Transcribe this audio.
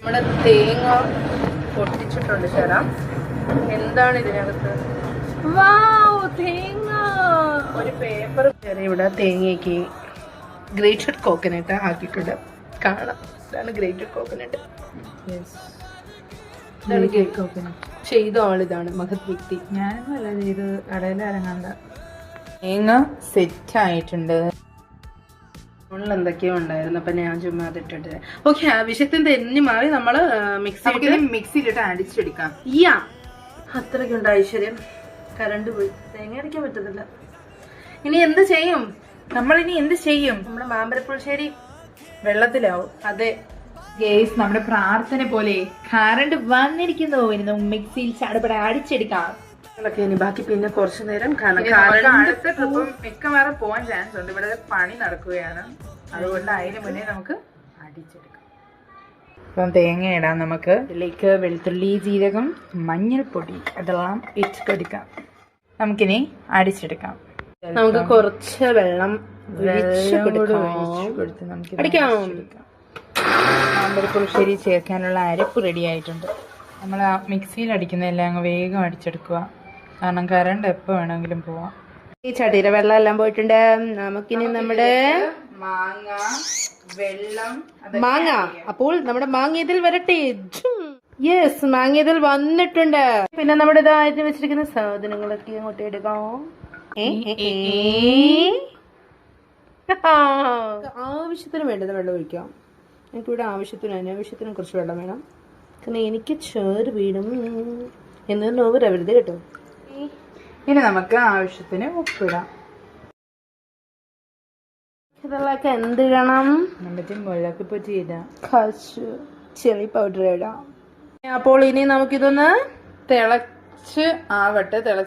നമ്മുടെ തേങ്ങ പൊട്ടിച്ചിട്ടുണ്ട് ചേരാ. എന്താണ് ഇതിനകത്ത്? തേങ്ങ. ഒരു പേപ്പർ ഇവിടെ തേങ്ങയ്ക്ക് ഗ്രേറ്റഡ് കോക്കനട്ട് ആക്കിയിട്ടുണ്ട്. കാണാം, ഇതാണ് ഗ്രേറ്റഡ് കോക്കനട്ട്. ചെയ്ത ആളിതാണ് മഹത് വ്യക്തി. ഞാനൊന്നും അല്ല ചെയ്ത്, കടയിൽ ഇറങ്ങാണ്ട. തേങ്ങ സെറ്റ് ആയിട്ടുണ്ട്. എന്തൊക്കെയോ ഉണ്ടായിരുന്നു, അപ്പൊ ഞാൻ ചുമ്മാ അതിട്ടിട്ട്. ഓക്കെ, ആവശ്യത്തിന് തെന്നി മാറി നമ്മള് മിക്സിയിലിട്ട് അടിച്ചെടുക്കാം. അത്രയ്ക്കുണ്ട് ഐശ്വര്യം. കറണ്ട് പോയി, തേങ്ങ അടിക്കാൻ പറ്റുന്നില്ല. ഇനി എന്ത് ചെയ്യും നമ്മളിനി എന്ത് ചെയ്യും? നമ്മുടെ മാമ്പരപ്പുളിശ്ശേരി വെള്ളത്തിലാവും. അതെ ഗേസ്, നമ്മുടെ പ്രാർത്ഥന പോലെ കറണ്ട് വന്നിരിക്കുന്നു. ഇനി നമുക്ക് മിക്സിയിൽ ചടപട അടിച്ചെടുക്കാം. ഇനി ബാക്കി പിന്നെ കുറച്ചു നേരം അടുത്ത ട്രിപ്പും മിക്കവാറും പോവാൻ ചാൻസ് ഉണ്ട്. ഇവിടെ പണി നടക്കുകയാണ്, അതുകൊണ്ട് അതിന് മുന്നേ നമുക്ക് അടിച്ചെടുക്കാം. ഇപ്പം തേങ്ങ ഇടാം. നമുക്ക് ഇതിലേക്ക് വെളുത്തുള്ളി, ജീരകം, മഞ്ഞൾപ്പൊടി അതെല്ലാം ഇട്ട് കൊടുക്കാം. നമുക്കിനി അടിച്ചെടുക്കാം. നമുക്ക് കുറച്ച് വെള്ളം കൊടുത്ത് നമുക്ക് മാമ്പരപ്പുളിശ്ശേരി ചേർക്കാനുള്ള അരപ്പ് റെഡി ആയിട്ടുണ്ട്. നമ്മൾ ആ മിക്സിയിൽ അടിക്കുന്നതെല്ലാം അങ്ങ് വേഗം അടിച്ചെടുക്കുക, കാരണം കറണ്ട് എപ്പോൾ വേണമെങ്കിലും പോവാം. ഈ ചട്ടിയിലെ വെള്ളം എല്ലാം പോയിട്ടുണ്ട്. നമുക്കിനി നമ്മുടെ മാങ്ങ, അപ്പോൾ നമ്മുടെ മാങ്ങ ഇതിൽ വരട്ടെ. യെസ്, മാങ്ങ ഇതിൽ വന്നിട്ടുണ്ട്. പിന്നെ നമ്മുടെ ഇതായിട്ട് വെച്ചിരിക്കുന്ന സാധനങ്ങളൊക്കെ അങ്ങോട്ട് എടുക്കാം. ആവശ്യത്തിന് വേണ്ടത് വെള്ളം ഒഴിക്കാം. എനിക്കിവിടെ ആവശ്യത്തിന് അനാവശ്യത്തിനും കുറച്ച് വെള്ളം വേണം, കാരണം എനിക്ക് ചോറ് വീടും എന്ന് നോവരവരുത് കേട്ടോ. ഇനി നമുക്ക് ആവശ്യത്തിന് ഉപ്പിടാം. ഇതെല്ലാം എന്ത് ഇടണം? നമുക്ക് മുളക് പൊടി ഇടാം, കുറച്ച് ചില്ലി പൗഡർ ഇടാം. അപ്പോൾ ഇനി നമുക്കിതൊന്ന് തിളച്ച് ആവട്ടെ. തിളച്ച്